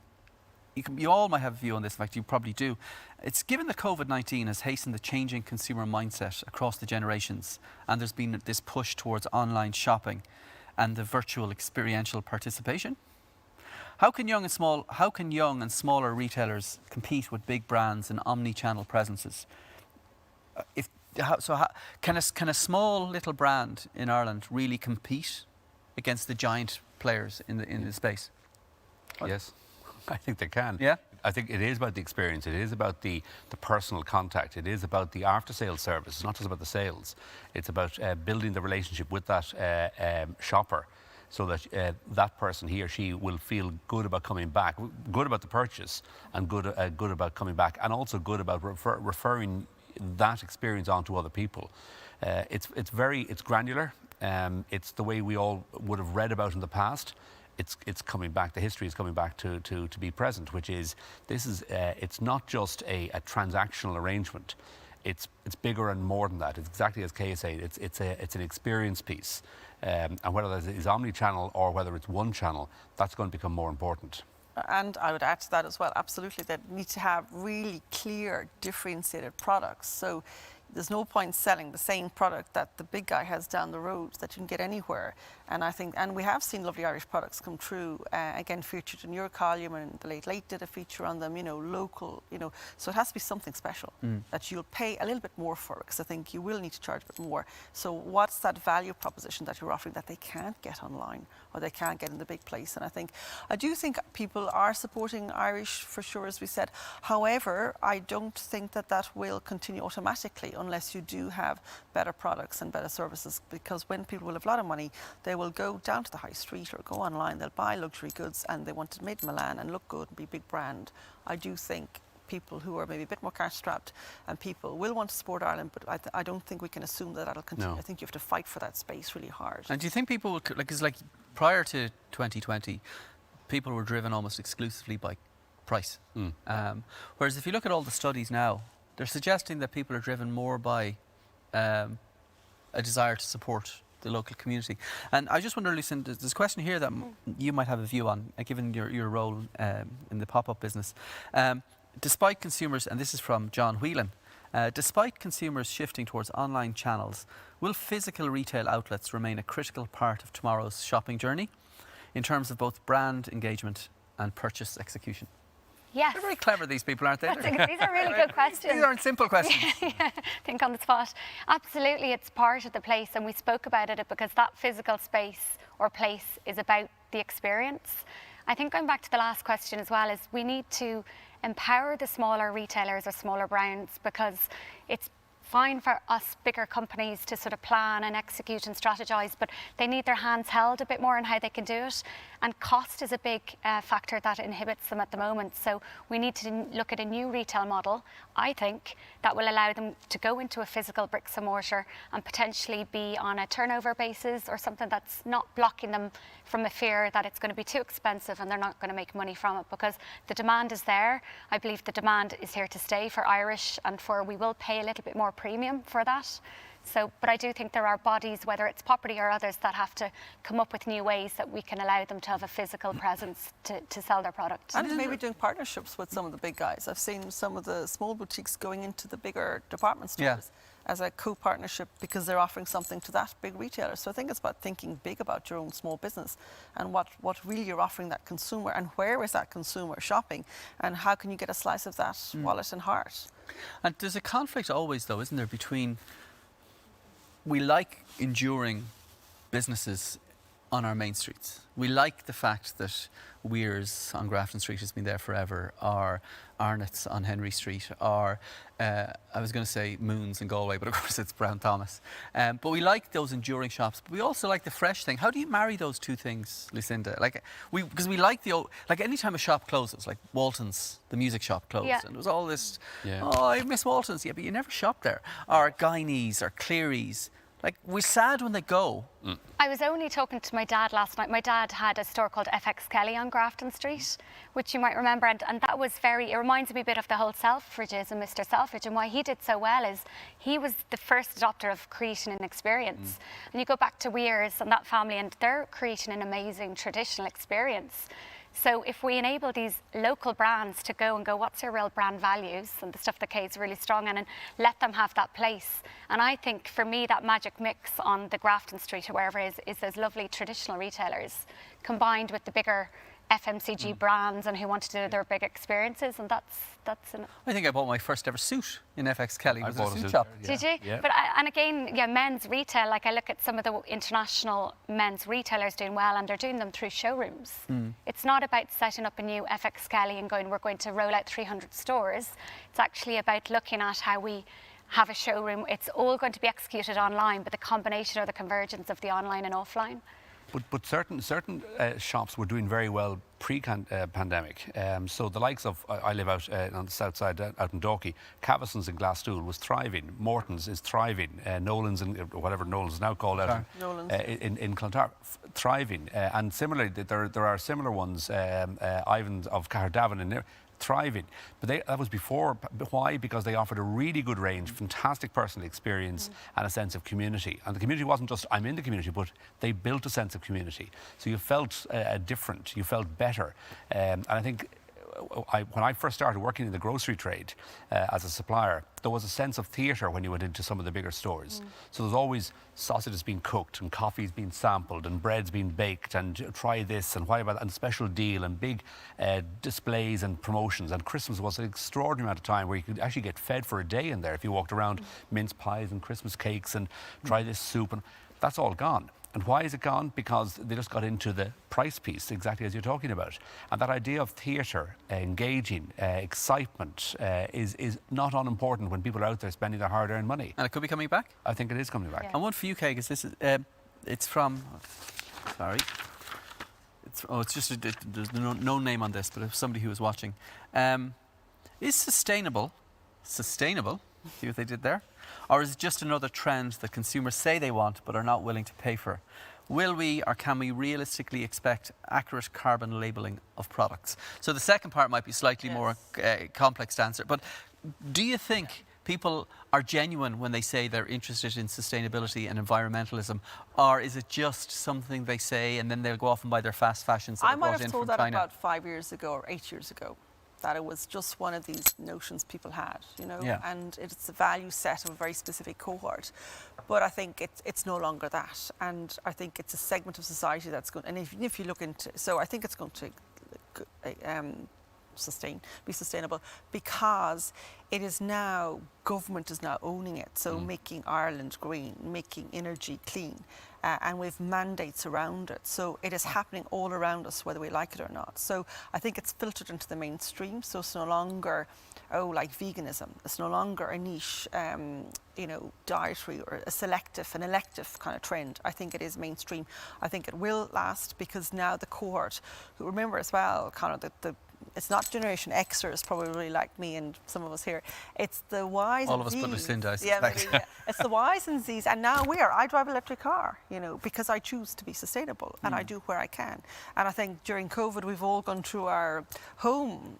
you all might have a view on this. In fact, you probably do. It's given that COVID-19 has hastened the changing consumer mindset across the generations, and there's been this push towards online shopping and the virtual experiential participation. How can young and smaller retailers compete with big brands and omni-channel presences? Can a small little brand in Ireland really compete against the giant players in the space? Yes, I think they can. Yeah? I think it is about the experience. It is about the personal contact. It is about the after-sales service. It's not just about the sales. It's about building the relationship with that shopper, so that that person, he or she, will feel good about coming back, good about the purchase, and good about coming back, and also good about referring that experience on to other people. It's granular. It's the way we all would have read about in the past. It's coming back. The history is coming back to be present, which is it's not just a transactional arrangement. It's bigger and more than that. It's exactly as Kay said. It's an experience piece, and whether that is omni-channel or whether it's one channel, that's going to become more important. And I would add to that as well, absolutely, that we need to have really clear, differentiated products. So there's no point selling the same product that the big guy has down the road that you can get anywhere. And I think, and we have seen lovely Irish products come through, again, featured in your column, and the Late did a feature on them, you know, local, you know. So it has to be something special that you'll pay a little bit more for, because I think you will need to charge a bit more. So what's that value proposition that you're offering that they can't get online or they can't get in the big place? And I do think people are supporting Irish for sure, as we said. However, I don't think that will continue automatically unless you do have better products and better services, because when people will have a lot of money, they will go down to the high street or go online, they'll buy luxury goods, and they want it made in Milan and look good and be a big brand. I do think people who are maybe a bit more cash strapped and people will want to support Ireland, but I don't think we can assume that that'll continue. No. I think you have to fight for that space really hard. And do you think people will, because like prior to 2020, people were driven almost exclusively by price. Whereas if you look at all the studies now, they're suggesting that people are driven more by a desire to support the local community. And I just wonder, Lucinda, there's a question here that you might have a view on, given your role in the pop-up business. Despite consumers, and this is from John Whelan, despite consumers shifting towards online channels, will physical retail outlets remain a critical part of tomorrow's shopping journey in terms of both brand engagement and purchase execution? Yes. They're very clever, these people, aren't they? These are really good questions. These aren't simple questions. Yeah, think on the spot. Absolutely, it's part of the place, and we spoke about it because that physical space or place is about the experience. I think going back to the last question as well is we need to empower the smaller retailers or smaller brands, because it's fine for us bigger companies to sort of plan and execute and strategize, but they need their hands held a bit more in how they can do it. And cost is a big factor that inhibits them at the moment. So we need to look at a new retail model, I think, that will allow them to go into a physical bricks and mortar and potentially be on a turnover basis or something that's not blocking them from a fear that it's going to be too expensive and they're not going to make money from it, because the demand is there. I believe the demand is here to stay for Irish, and we will pay a little bit more premium for that. So, but I do think there are bodies, whether it's Popertee or others, that have to come up with new ways that we can allow them to have a physical presence to sell their product. And maybe doing partnerships with some of the big guys. I've seen some of the small boutiques going into the bigger department stores as a co-partnership because they're offering something to that big retailer. So I think it's about thinking big about your own small business and what really you're offering that consumer, and where is that consumer shopping, and how can you get a slice of that wallet and heart. And there's a conflict always, though, isn't there, between we like enduring businesses on our main streets. We like the fact that Weir's on Grafton Street has been there forever, or Arnott's on Henry Street, or I was going to say Moon's in Galway, but of course it's Brown Thomas. But we like those enduring shops, but we also like the fresh thing. How do you marry those two things, Lucinda? Because we like the old, like any time a shop closes, like Walton's, the music shop closed, and there was all this, oh, I miss Walton's, but you never shop there. Or Guineas or Cleary's. Like, we're sad when they go. I was only talking to my dad last night. My dad had a store called FX Kelly on Grafton Street, which you might remember, and that was it reminds me a bit of the whole Selfridges and Mr. Selfridge, and why he did so well is he was the first adopter of creating an experience. And you go back to Weir's and that family, and they're creating an amazing traditional experience. So if we enable these local brands to go, what's your real brand values, and the stuff that Kate's really strong in, and let them have that place. And I think for me that magic mix on the Grafton Street or wherever it is those lovely traditional retailers combined with the bigger FMCG brands and who want to do their big experiences, and that's I think I bought my first ever suit in FX Kelly. It was a suit shop. Did you? Yeah. But and again, men's retail, like I look at some of the international men's retailers doing well, and they're doing them through showrooms. It's not about setting up a new FX Kelly and we're going to roll out 300 stores. It's actually about looking at how we have a showroom. It's all going to be executed online, but the combination or the convergence of the online and offline. But certain shops were doing very well pre-pandemic. So the likes of, I live out on the south side, out in Dalkey, Caveson's in Glassstool was thriving, Morton's is thriving, Nolan's, whatever Nolan's is now called out, in Clontarf, thriving. And similarly, there are similar ones, Ivan's of Caherdavan in there, thriving. But that was before. Why? Because they offered a really good range, fantastic personal experience and a sense of community. And the community wasn't just, I'm in the community, but they built a sense of community. So you felt different, you felt better. And I think when I first started working in the grocery trade as a supplier, there was a sense of theatre when you went into some of the bigger stores. So there's always sausages being cooked and coffees being sampled and breads being baked and try this and why about that, and special deal and big displays and promotions. And Christmas was an extraordinary amount of time where you could actually get fed for a day in there if you walked around, mince pies and Christmas cakes and try this soup, and that's all gone. And why is it gone? Because they just got into the price piece, exactly as you're talking about. And that idea of theatre, engaging, excitement is not unimportant when people are out there spending their hard-earned money. And it could be coming back? I think it is coming back. Yeah. And one for you, Kate, is this is, it's from, sorry. It's just, there's no name on this, but it's somebody who was watching. Is sustainable, see what they did there? Or is it just another trend that consumers say they want but are not willing to pay for? Will we or can we realistically expect accurate carbon labelling of products? So the second part might be slightly more complex to answer, but do you think people are genuine when they say they're interested in sustainability and environmentalism, or is it just something they say and then they'll go off and buy their fast fashions that I are might brought have in told from that China? about 5 years ago or 8 years ago, that it was just one of these notions people had, you know, Yeah. and it's a value set of a very specific cohort. But I think it's no longer that, and I think it's a segment of society that's going. And if you look into, so I think it's going to be sustainable, because it is now, government is now owning it, so making Ireland green, making energy clean, and with mandates around it. So it is happening all around us, whether we like it or not. So I think it's filtered into the mainstream, so it's no longer, like veganism. It's no longer a niche, dietary or an elective kind of trend. I think it is mainstream. I think it will last, because now the cohort, who, remember as well, Conor, it's not Generation Xers, probably like me and some of us here. It's the Ys All and of us Zs. but Lucinda, I Yeah, suspect. maybe, yeah. It's the Ys and Zs, and now I drive an electric car, because I choose to be sustainable, and I do where I can. And I think during COVID, we've all gone through our home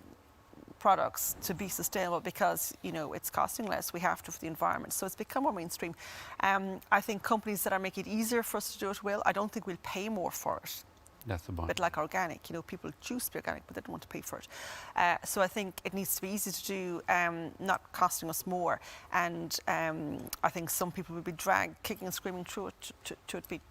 products to be sustainable, because it's costing less. We have to for the environment, so it's become more mainstream. I think companies that are making it easier for us to do it will. I don't think we'll pay more for it. That's the A point. bit like organic, people choose to be organic, but they don't want to pay for it. So I think it needs to be easy to do, not costing us more. And I think some people will be dragged, kicking and screaming through it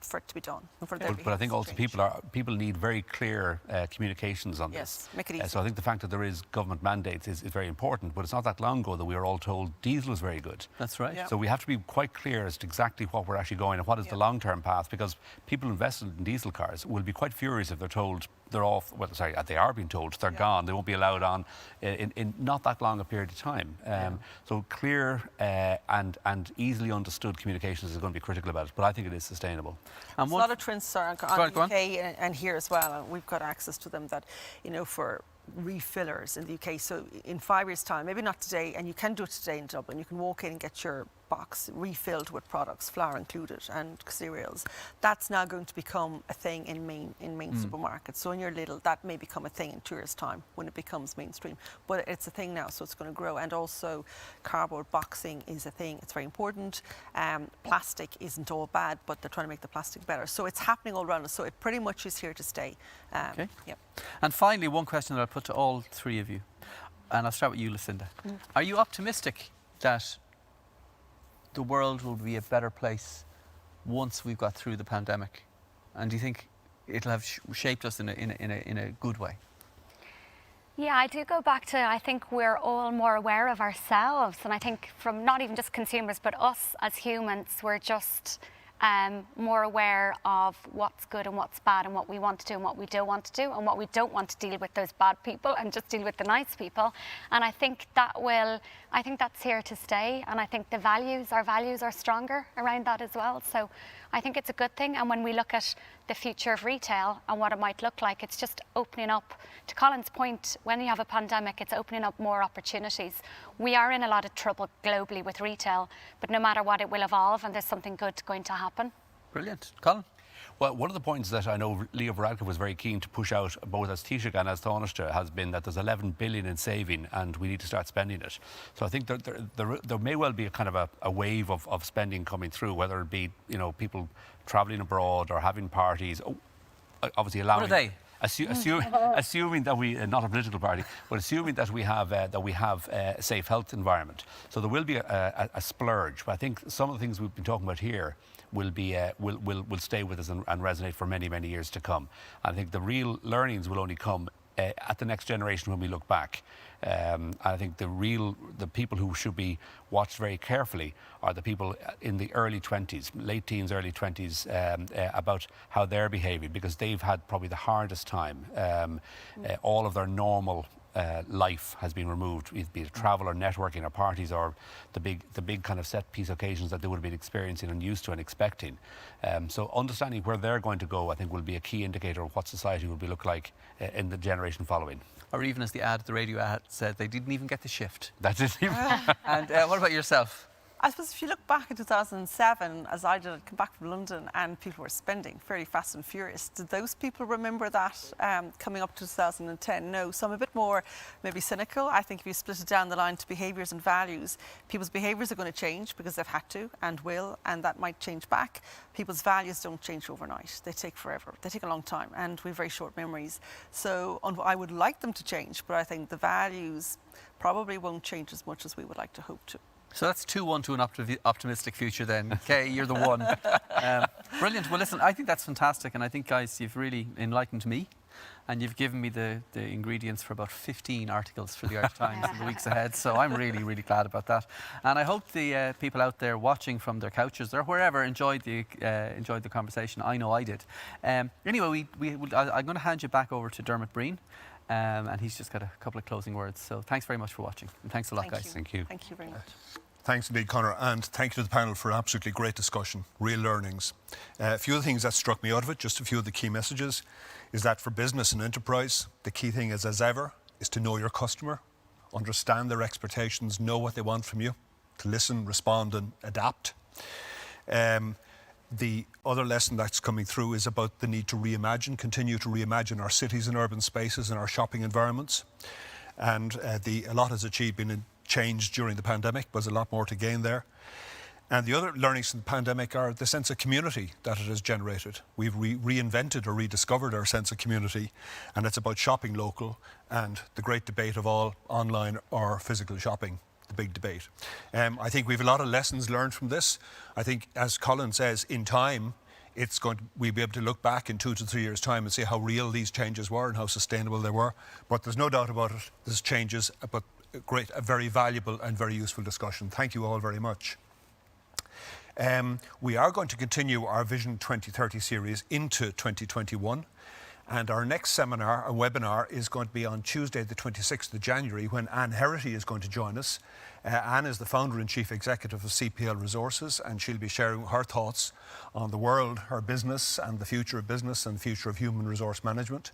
for it to be done. For their But I think behaviours also to change. people need very clear communications on this. Yes, make it easy. So I think the fact that there is government mandates is very important. But it's not that long ago that we were all told diesel is very good. That's right. Yeah. So we have to be quite clear as to exactly what we're actually going and what is the long-term path, because people invested in diesel cars will be quite furious if they're told they're off. Well, sorry, they are being told they're gone. They won't be allowed on in not that long a period of time. So clear and easily understood communications is going to be critical about it. But I think it is sustainable. There's a lot of trends on Go the on. UK and here as well, and we've got access to them, that for refillers in the UK. So in 5 years' time, maybe not today, and you can do it today in Dublin, you can walk in and get your box refilled with products, flour included, and cereals. That's now going to become a thing in main supermarkets. So in your Lidl, that may become a thing in 2 years' time when it becomes mainstream. But it's a thing now, so it's going to grow. And also, cardboard boxing is a thing. It's very important. Plastic isn't all bad, but they're trying to make the plastic better. So it's happening all around us. So it pretty much is here to stay. Okay. Yep. And finally, one question that I'll put to all three of you, and I'll start with you, Lucinda. Are you optimistic that the world will be a better place once we've got through the pandemic? And do you think it'll have shaped us in a good way? Yeah, I do go back to, I think we're all more aware of ourselves. And I think from not even just consumers, but us as humans, we're just more aware of what's good and what's bad, and what we want to do and what we don't want to do, and what we don't want to deal with those bad people and just deal with the nice people. And I think that's here to stay. And I think our values are stronger around that as well. So I think it's a good thing. And when we look at the future of retail and what it might look like, it's just opening up, to Colin's point, when you have a pandemic, it's opening up more opportunities. We are in a lot of trouble globally with retail, but no matter what, it will evolve, and there's something good going to happen. Brilliant. Colin? Well, one of the points that I know Leo Varadkar was very keen to push out, both as Taoiseach and as Taoiseach, has been that there's 11 billion in saving and we need to start spending it. So I think there may well be a kind of a wave of spending coming through, whether it be people travelling abroad or having parties. Obviously allowing. What are they? Assuming that we, not a political party, but assuming that we have a safe health environment. So there will be a splurge. But I think some of the things we've been talking about here will stay with us and resonate for many, many years to come. I think the real learnings will only come at the next generation when we look back. I think the people who should be watched very carefully are the people in the early 20s, late teens, early 20s, about how they're behaving, because they've had probably the hardest time. All of their normal life has been removed, be it travel or networking or parties or the big kind of set piece occasions that they would have been experiencing and used to and expecting. So understanding where they're going to go, I think, will be a key indicator of what society will look like in the generation following. Or even as the radio ad said, they didn't even get the shift. That's it. And what about yourself? I suppose if you look back at 2007, as I did, come back from London and people were spending fairly fast and furious. Did those people remember that coming up to 2010? No. So I'm a bit more maybe cynical. I think if you split it down the line to behaviours and values, people's behaviours are going to change because they've had to and will, and that might change back. People's values don't change overnight. They take forever. They take a long time, and we have very short memories. So I would like them to change, but I think the values probably won't change as much as we would like to hope to. So that's 2-1 to an optimistic future then. Kay, you're the one. Brilliant. Well, listen, I think that's fantastic. And I think, guys, you've really enlightened me. And you've given me the ingredients for about 15 articles for the Irish Times in the weeks ahead. So I'm really, really glad about that. And I hope the people out there watching from their couches or wherever enjoyed the conversation. I know I did. Anyway, I'm going to hand you back over to Dermot Breen. And he's just got a couple of closing words. So thanks very much for watching. And thanks a lot, guys. Thank you. Thank you very much. Thanks indeed, Conor, and thank you to the panel for an absolutely great discussion, real learnings. A few of the things that struck me out of it, just a few of the key messages, is that for business and enterprise, the key thing is, as ever, is to know your customer, understand their expectations, know what they want from you, to listen, respond and adapt. The other lesson that's coming through is about the need to reimagine, continue to reimagine our cities and urban spaces and our shopping environments. And a lot has been changed during the pandemic, but there's a lot more to gain there. And the other learnings from the pandemic are the sense of community that it has generated. We've reinvented or rediscovered our sense of community, and it's about shopping local and the great debate of all online or physical shopping, the big debate. I think we've a lot of lessons learned from this. I think, as Colin says, in time, we'll be able to look back in 2 to 3 years' time and see how real these changes were and how sustainable they were. But there's no doubt about it, there's changes, but a very valuable and very useful discussion. Thank you all very much. We are going to continue our Vision 2030 series into 2021. And our next seminar, a webinar, is going to be on Tuesday, the 26th of January, when Anne Herity is going to join us. Anne is the founder and chief executive of CPL Resources, and she'll be sharing her thoughts on the world, her business, and the future of business and the future of human resource management.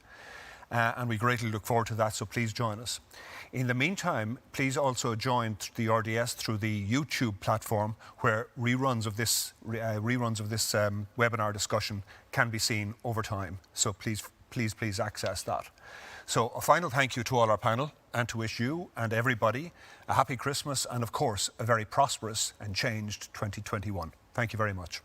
And we greatly look forward to that, so please join us. In the meantime, please also join the RDS through the YouTube platform, where reruns of this webinar discussion can be seen over time. So please access that. So a final thank you to all our panel, and to wish you and everybody a happy Christmas and, of course, a very prosperous and changed 2021. Thank you very much.